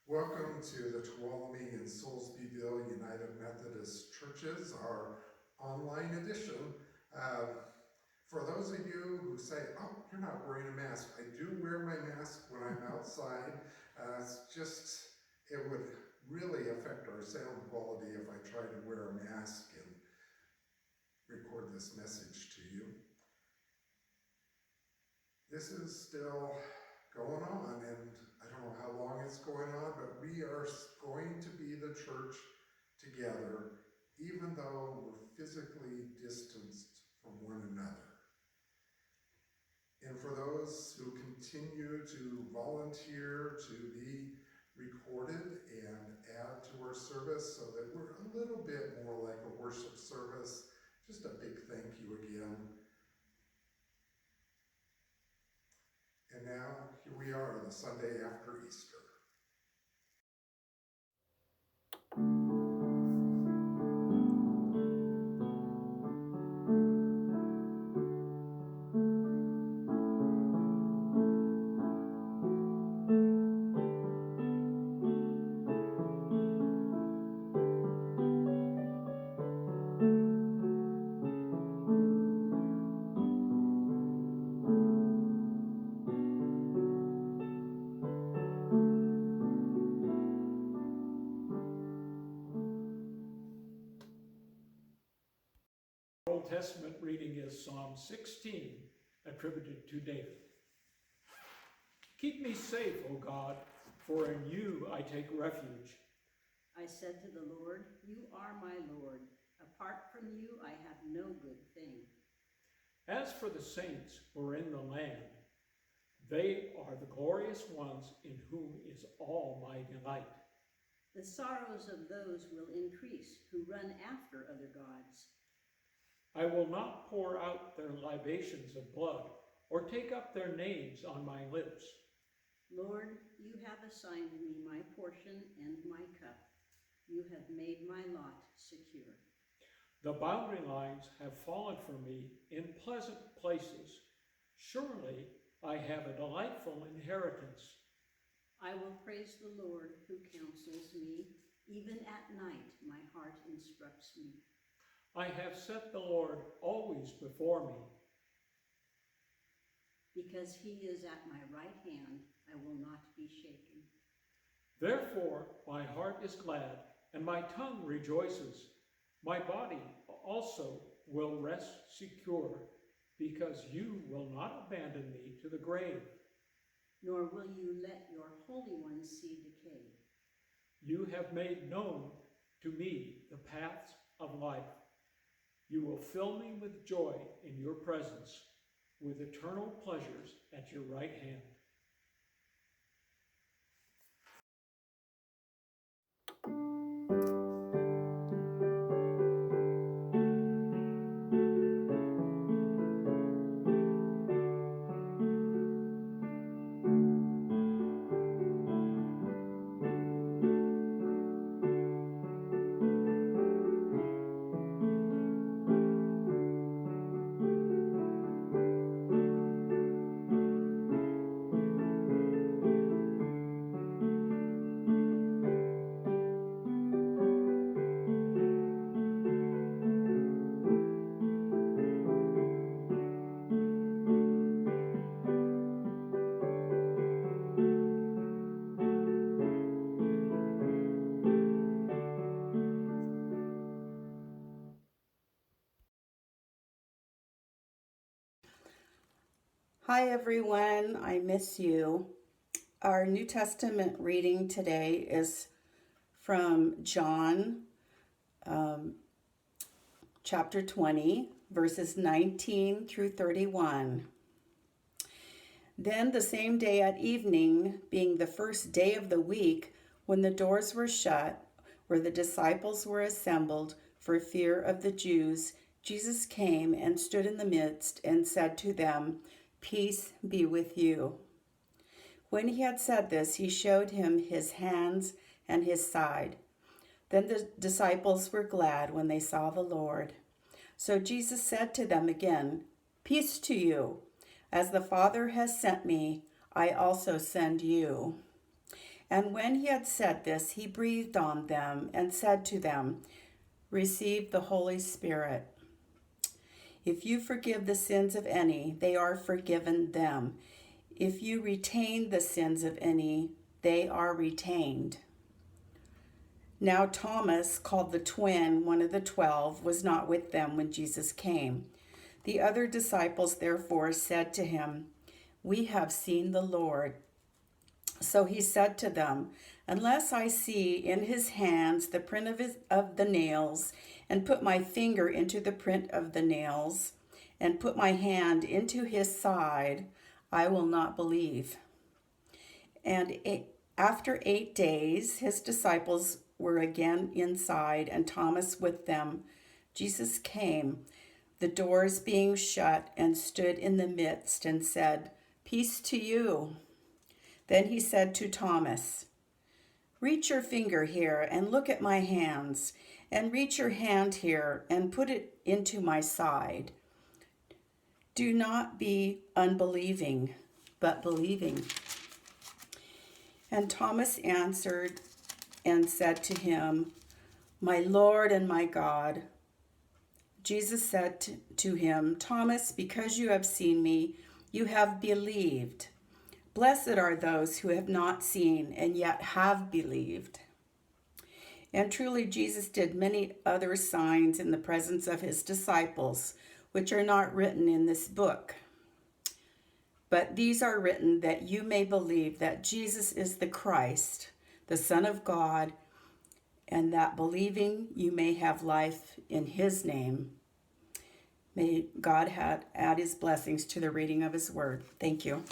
Welcome to the Tuolumne-Soulsbyville United Methodist Churches, our online edition. For those of you who say, oh, you're not wearing a mask, I do wear my mask when I'm outside. It would really affect our sound quality if I try to wear a mask and record this message to you. This is still going on, and I don't know how long it's going on, but we are going to be the church together, even though we're physically distanced from one another. And for those who continue to volunteer to be recorded and add to our service so that we're a little bit more like a worship service, just a big thank you again. And now, here we are, the Sunday after Easter. Old Testament reading is Psalm 16, attributed to David. Keep me safe, O God, for in you I take refuge. I said to the Lord, you are my Lord. Apart from you I have no good thing. As for the saints who are in the land, they are the glorious ones in whom is all my delight. The sorrows of those will increase who run after other gods. I will not pour out their libations of blood, or take up their names on my lips. Lord, you have assigned me my portion and my cup. You have made my lot secure. The boundary lines have fallen for me in pleasant places. Surely I have a delightful inheritance. I will praise the Lord who counsels me. Even at night my heart instructs me. I have set the Lord always before me. Because he is at my right hand, I will not be shaken. Therefore my heart is glad, and my tongue rejoices. My body also will rest secure, because you will not abandon me to the grave. Nor will you let your Holy One see decay. You have made known to me the paths of life. You will fill me with joy in your presence, with eternal pleasures at your right hand. Hi everyone, I miss you. Our New Testament reading today is from John chapter 20, verses 19 through 31. Then the same day at evening, being the first day of the week, when the doors were shut, where the disciples were assembled for fear of the Jews, Jesus came and stood in the midst and said to them, "Peace be with you." When he had said this, he showed him his hands and his side. Then the disciples were glad when they saw the Lord. So Jesus said to them again, "Peace to you. As the Father has sent me, I also send you." And when he had said this, he breathed on them and said to them, "Receive the Holy Spirit. If you forgive the sins of any, they are forgiven them. If you retain the sins of any, they are retained." Now Thomas, called the twin, one of the 12, was not with them when Jesus came. The other disciples therefore said to him, "We have seen the Lord." So he said to them, "Unless I see in his hands the print of the nails, and put my finger into the print of the nails, and put my hand into his side, I will not believe." And after 8 days, his disciples were again inside, and Thomas with them. Jesus came, the doors being shut, and stood in the midst, and said, "Peace to you." Then he said to Thomas, "Reach your finger here and look at my hands, and reach your hand here and put it into my side. Do not be unbelieving, but believing." And Thomas answered and said to him, "My Lord and my God." Jesus said to him, "Thomas, because you have seen me, you have believed. Blessed are those who have not seen and yet have believed." And truly Jesus did many other signs in the presence of his disciples, which are not written in this book. But these are written that you may believe that Jesus is the Christ, the Son of God, and that believing you may have life in his name. May God add his blessings to the reading of his word. Thank you.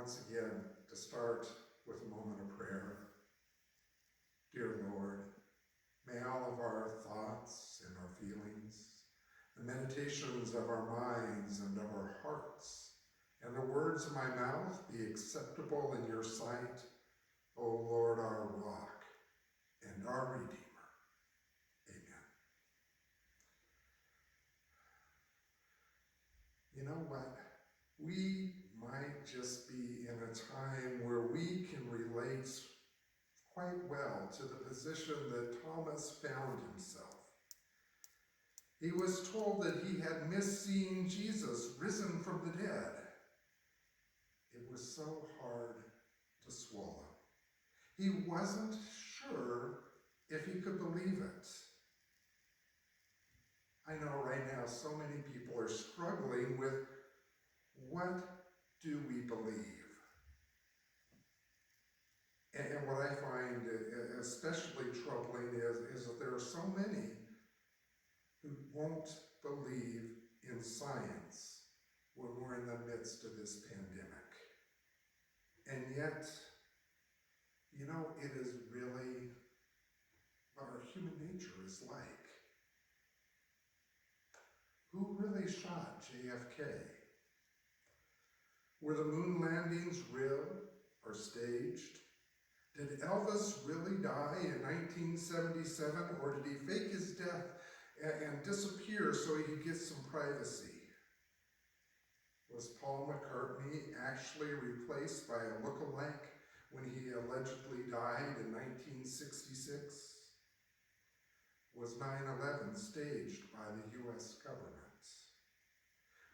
once again to start with a moment of prayer. Dear Lord, may all of our thoughts and our feelings the meditations of our minds and of our hearts, and the words of my mouth be acceptable in your sight, O Lord, our rock and our Redeemer. Amen. You know what? We might just be in a time where we can relate quite well to the position that Thomas found himself. He was told that he had missed seeing Jesus risen from the dead. It was so hard to swallow. He wasn't sure if he could believe it. I know right now so many people are struggling with, what do we believe? And what I find especially troubling is that there are so many who won't believe in science when we're in the midst of this pandemic. And yet, you know, it is really what our human nature is like. Who really shot JFK? Were the moon landings real or staged? Did Elvis really die in 1977, or did he fake his death and disappear so he could get some privacy? Was Paul McCartney actually replaced by a look-alike when he allegedly died in 1966? Was 9/11 staged by the U.S. government?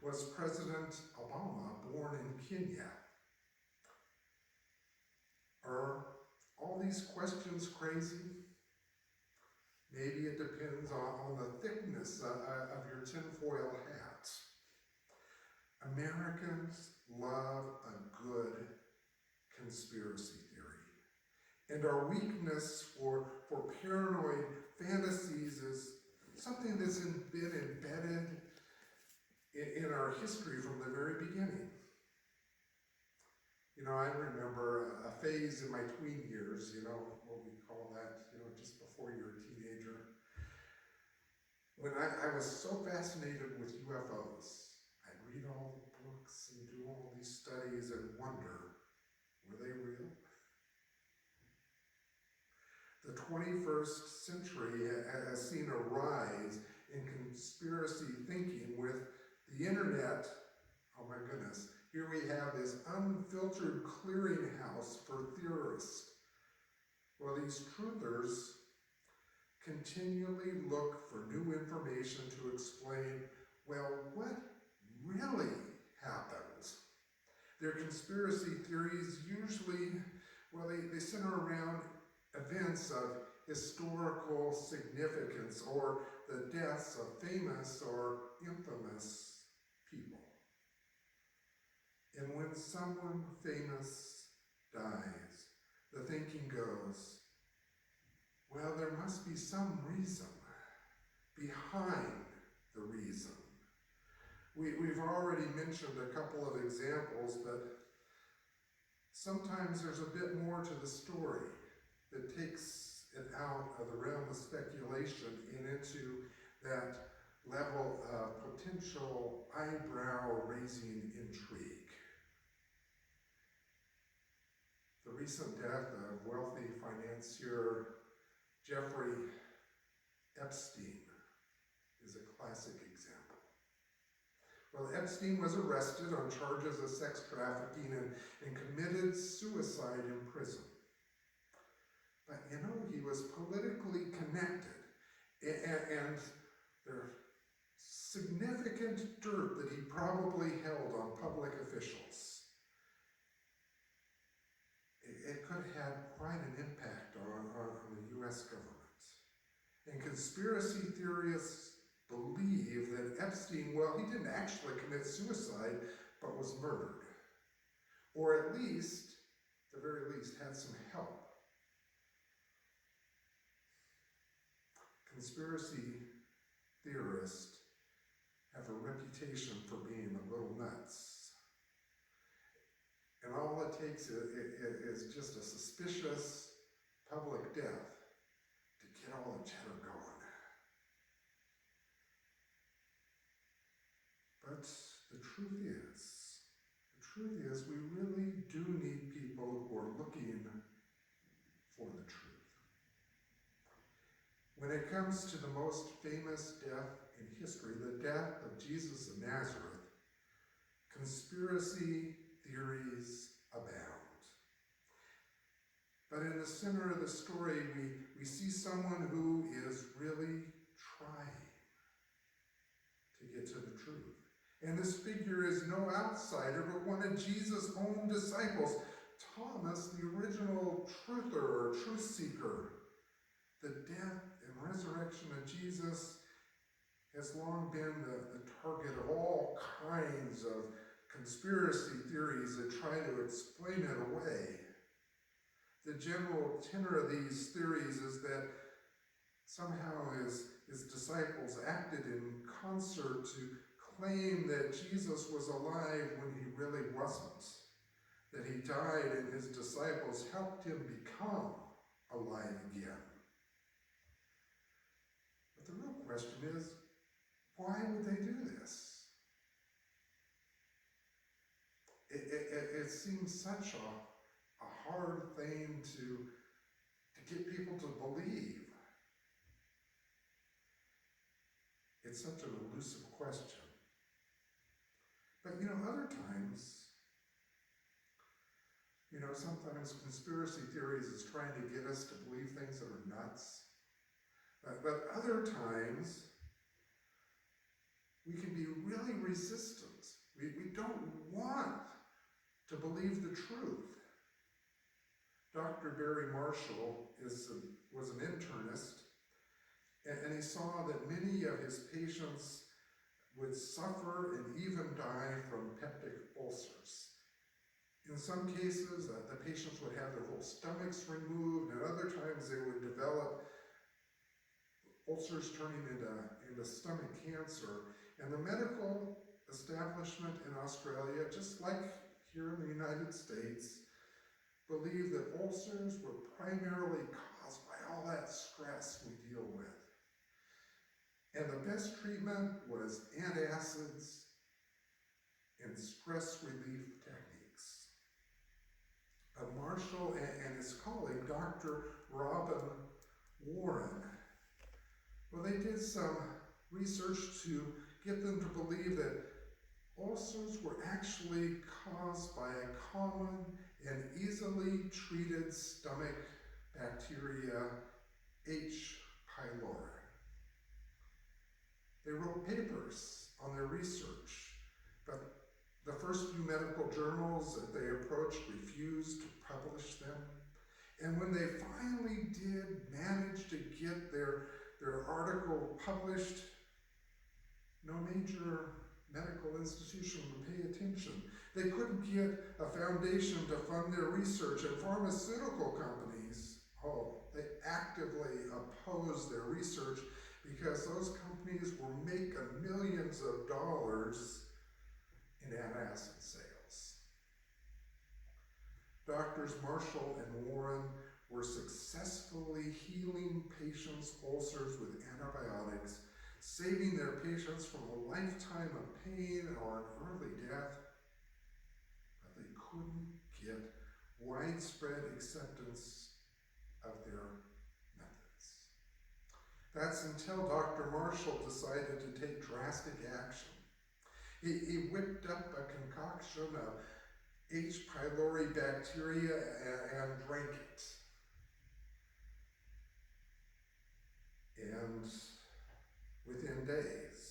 Was President Obama born in Kenya? Are all these questions crazy? Maybe it depends on the thickness of your tinfoil hat. Americans love a good conspiracy theory. And our weakness for paranoid fantasies is something that's been embedded in our history from the very beginning. You know, I remember a phase in my tween years, you know, what we call that, you know, just before you're a teenager, when I was so fascinated with UFOs. I'd read all the books and do all these studies and wonder, were they real? The 21st century has seen a rise in conspiracy thinking with the internet. Oh my goodness. Here we have this unfiltered clearinghouse for theorists. Well, these truthers continually look for new information to explain, well, what really happened? Their conspiracy theories usually, well, they center around events of historical significance or the deaths of famous or infamous people. And when someone famous dies, the thinking goes, well, there must be some reason behind the reason. We've already mentioned a couple of examples, but sometimes there's a bit more to the story that takes it out of the realm of speculation and into that level of potential eyebrow-raising intrigue. The recent death of wealthy financier Jeffrey Epstein is a classic example. Well, Epstein was arrested on charges of sex trafficking and committed suicide in prison. But you know, he was politically connected, and there's significant dirt that he probably held on public officials. It could have had quite an impact on the U.S. government. And conspiracy theorists believe that Epstein, well, he didn't actually commit suicide, but was murdered. Or at least, the very least, had some help. Conspiracy theorists have a reputation for being a little nuts. And all it takes is just a suspicious public death to get all the chatter going. truth is we really do need people who are looking for the truth. When it comes to the most famous death in history, the death of Jesus of Nazareth, conspiracy theories abound. But in the center of the story, we see someone who is really trying to get to the truth. And this figure is no outsider, but one of Jesus' own disciples, Thomas, the original truther or truth seeker. The death and resurrection of Jesus has long been the target of all kinds of conspiracy theories that try to explain it away. The general tenor of these theories is that somehow his disciples acted in concert to claim that Jesus was alive when he really wasn't, that he died and his disciples helped him become alive again. But the real question is, why would they do this? It seems such a hard thing to get people to believe. It's such an elusive question. But other times, sometimes conspiracy theories is trying to get us to believe things that are nuts. But other times, we can be really resistant. We don't want to believe the truth. Dr. Barry Marshall was an internist, and he saw that many of his patients would suffer and even die from peptic ulcers. In some cases, the patients would have their whole stomachs removed, and other times they would develop ulcers turning into stomach cancer. And the medical establishment in Australia, just like here in the United States, believed that ulcers were primarily caused by all that stress we deal with. And the best treatment was antacids and stress relief techniques. Marshall and his colleague, Dr. Robin Warren, well, they did some research to get them to believe that ulcers were actually caused by a common and easily treated stomach bacteria, H. pylori. They wrote papers on their research, but the first few medical journals that they approached refused to publish them. And when they finally did manage to get their article published, no major medical institution would pay attention. They couldn't get a foundation to fund their research, and pharmaceutical companies, they actively opposed their research because those companies were making millions of dollars in antacid sales. Doctors Marshall and Warren were successfully healing patients' ulcers with antibiotics, saving their patients from a lifetime of pain or an early death, but they couldn't get widespread acceptance of their methods. That's until Dr. Marshall decided to take drastic action. He whipped up a concoction of H. pylori bacteria and drank it. And within days,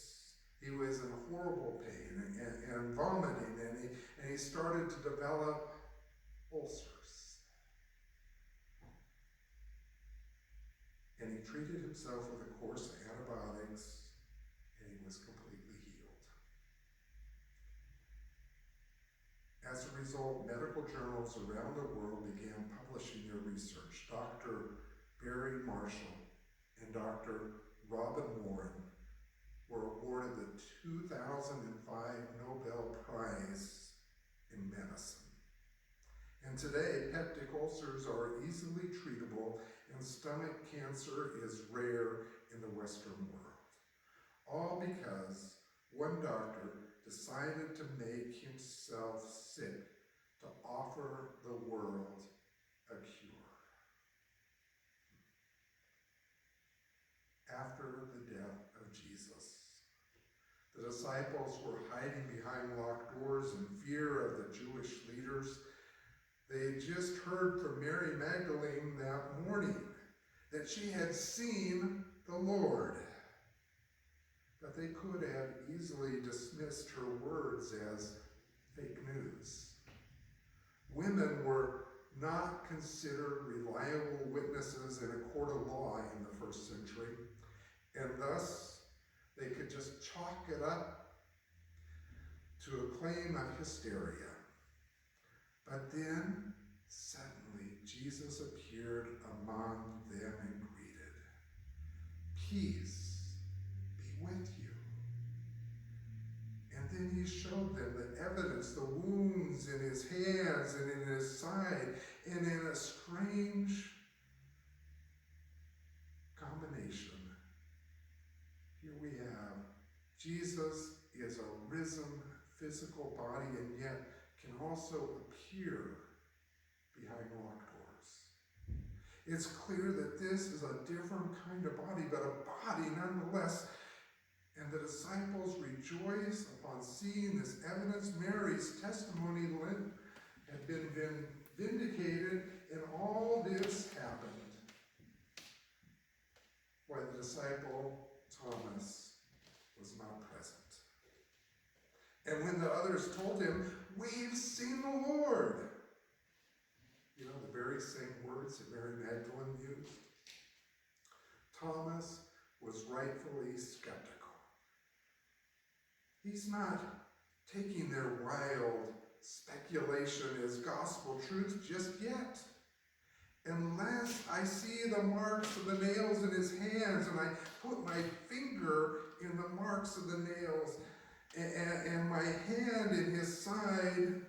he was in horrible pain and vomiting, and he started to develop ulcers. And he treated himself with a course of antibiotics, and he was completely healed. As a result, medical journals around the world began publishing their research. Dr. Barry Marshall and Dr. Robin Warren were awarded the 2005 Nobel Prize in Medicine. And today, peptic ulcers are easily treatable, and stomach cancer is rare in the Western world. All because one doctor decided to make himself sick to offer the world a cure. After the death of Jesus, the disciples were hiding behind locked doors in fear of the Jewish leaders. They had just heard from Mary Magdalene that morning that she had seen the Lord. But they could have easily dismissed her words as fake news. Women were not considered reliable witnesses in a court of law in the first century, and thus they could just chalk it up to a claim of hysteria. But then, suddenly, Jesus appeared among them and greeted, "Peace be with you." And then he showed them the evidence, the wounds in his hands and in his side, and in a strange combination. Here we have Jesus is a risen physical body and yet can also appear behind locked doors. It's clear that this is a different kind of body, but a body nonetheless. And the disciples rejoice upon seeing this evidence. Mary's testimony had been vindicated, and all this happened while the disciple Thomas was not present. And when the others told him, "We've seen the Lord," you know, the very same words that Mary Magdalene used, Thomas was rightfully skeptical. He's not taking their wild speculation as gospel truth just yet. Unless I see the marks of the nails in his hands and I put my finger in the marks of the nails and my hand in his side,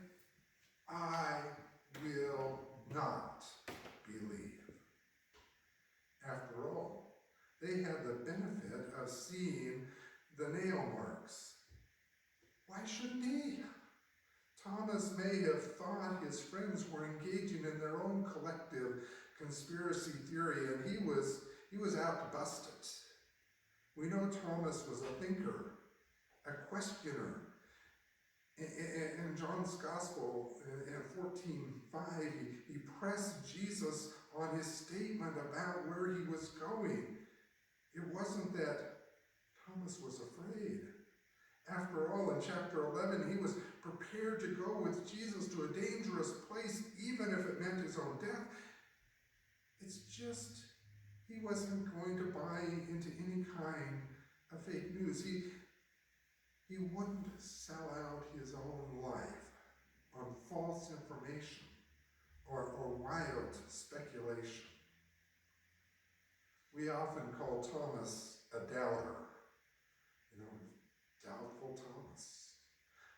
I will not believe. After all, they had the benefit of seeing the nail marks. Why shouldn't he? Thomas may have thought his friends were engaging in their own collective conspiracy theory, and he was out to bust it. We know Thomas was a thinker, a questioner. In John's Gospel, in 14:5, he pressed Jesus on his statement about where he was going. It wasn't that Thomas was afraid. After all, in chapter 11, he was prepared to go with Jesus to a dangerous place, even if it meant his own death. It's just he wasn't going to buy into any kind of fake news. He wouldn't sell out his own life on false information or wild speculation. We often call Thomas a doubter. Doubtful Thomas.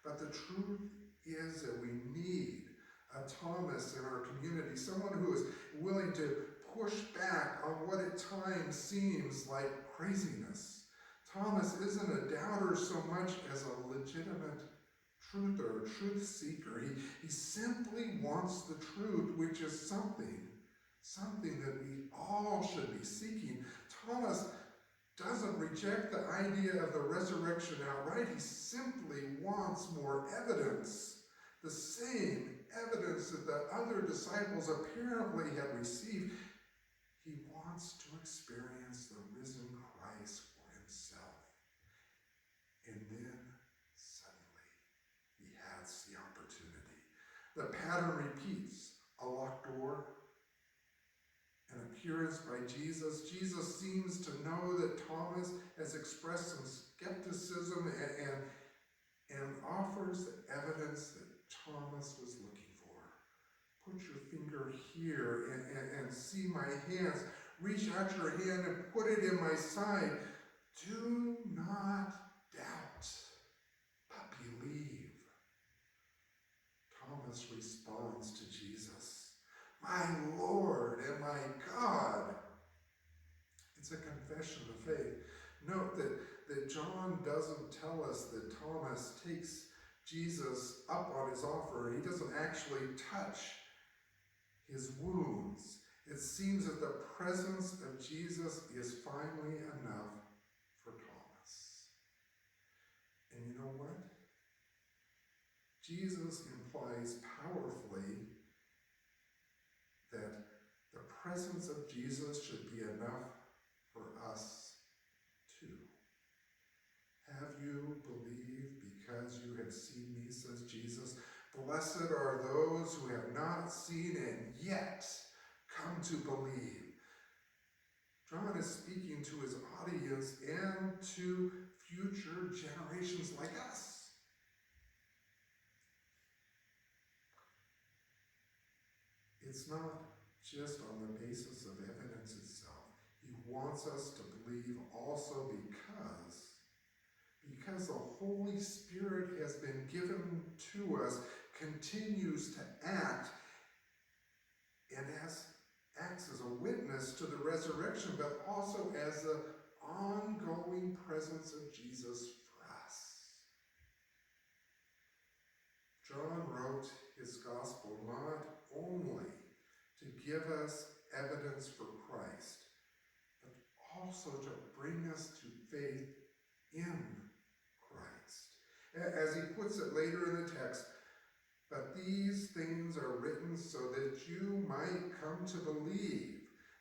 But the truth is that we need a Thomas in our community, someone who is willing to push back on what at times seems like craziness. Thomas isn't a doubter so much as a legitimate truther, truth seeker. He simply wants the truth, which is something that we all should be seeking. Thomas doesn't reject the idea of the resurrection outright. He simply wants more evidence. The same evidence that the other disciples apparently had received. He wants to experience the risen Christ for himself. And then, suddenly, he has the opportunity. The pattern repeats. A locked door, an appearance by Jesus. Jesus seems to know that Thomas has expressed some skepticism and offers the evidence that Thomas was looking for. Put your finger here and see my hands. Reach out your hand and put it in my side. Do not doubt, but believe. Thomas responds to Jesus, "My Lord and my God." It's a confession of faith. Note that that John doesn't tell us that Thomas takes Jesus up on his offer. He doesn't actually touch his wounds. It seems that the presence of Jesus is finally enough for Thomas. And you know what? Jesus implies powerfully that the presence of Jesus should be enough for us too. Have you believed because you have seen me, says Jesus? Blessed are those who have not seen and yet come to believe. John is speaking to his audience and to future generations like us. It's not just on the basis of evidence itself. He wants us to believe also because the Holy Spirit has been given to us, continues to act, and acts as a witness to the resurrection, but also as the ongoing presence of Jesus for us. John wrote his gospel not only to give us evidence for Christ, but also to bring us to faith in Christ. As he puts it later in the text, but these things are written so that you might come to believe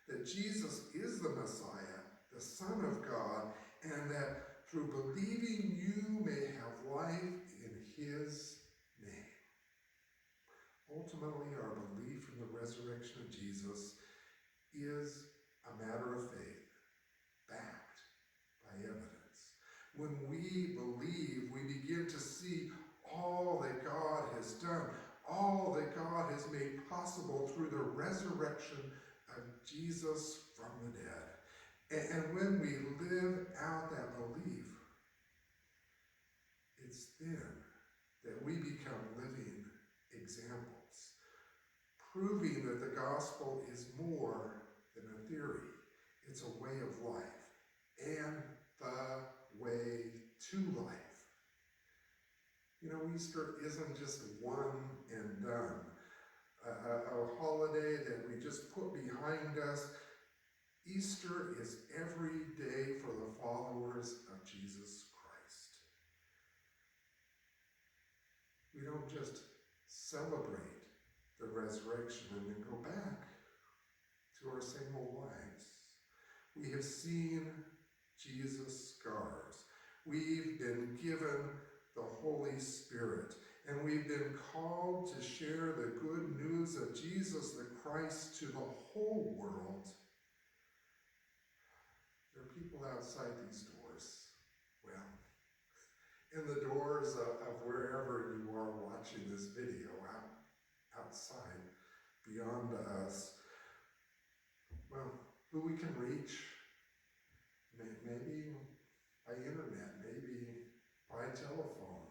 that Jesus is the Messiah, the Son of God, and that through believing you may have life in his name. Ultimately, our belief in the resurrection of Jesus is a matter of faith, backed by evidence. When we believe, we begin to see all that God has done, all that God has made possible through the resurrection of Jesus from the dead. And when we live out that belief, it's then that we become living examples, proving that the gospel is more than a theory. It's a way of life, and the way to life. You know, Easter isn't just one and done, a holiday that we just put behind us. Easter is every day for the followers of Jesus Christ. We don't just celebrate the resurrection and then go back to our same old lives. We have seen Jesus' scars. We've been given the Holy Spirit, and we've been called to share the good news of Jesus the Christ to the whole world. There are people outside these doors. Well, in the doors of wherever you are watching this video, outside, beyond us. Well, who we can reach, maybe by internet, maybe by telephone.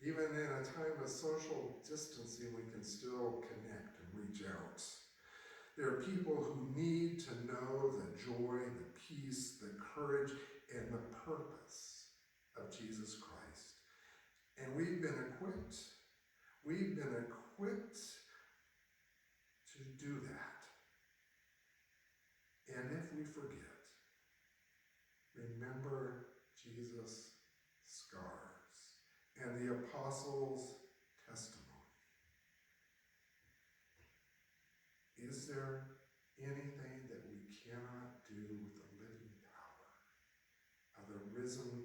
Even in a time of social distancing, we can still connect and reach out. There are people who need to know the joy, the peace, the courage, and the purpose of Jesus Christ. And we've been equipped. We've been equipped to do that. And if we forget, remember Jesus' scars and the apostles' testimony. Is there anything that we cannot do with the living power of the risen